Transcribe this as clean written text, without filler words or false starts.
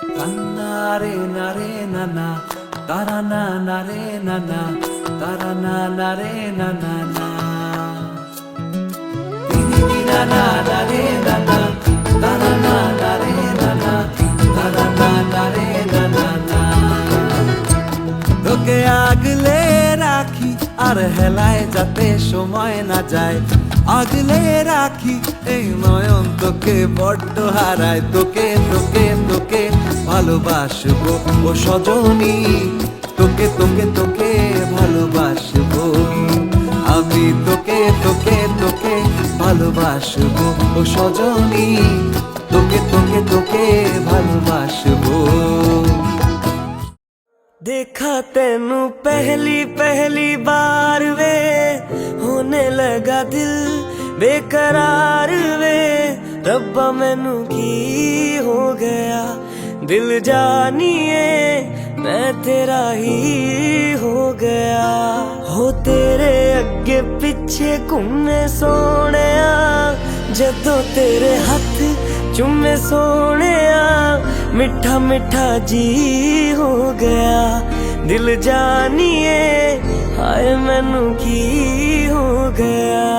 Tanare nare nana, tarana nare nana, tarana nare nana na. Tini nana nare nana, tarana nare nana, tarana nare nana na. তোকে আগলে রাখি আর হেলায় যাতে সময় না যায়, আগলে রাখি এই নয়ন তোকে বড্ড হারায়। তোকে তোকে তোকে ভালোবাসবো ও সজনী, তোকে তোকে তোকে ভালোবাসবো আমি, তোকে তোকে তোকে ভালোবাসবো ও সজনী, তোকে তোকে তোকে ভালোবাসবো। देखा तेनू पहली पहली बार वे, होने लगा दिल बेकरार वे। रब्बा मैनू की हो गया, दिल जानिए मैं तेरा ही हो गया। हो तेरे अगे पिछे घूमे सोने, जदों तेरे हाथ चुमे सोने, मिठा मिठा जी हो गया। दिल जानिए हाय मैनू की हो गया।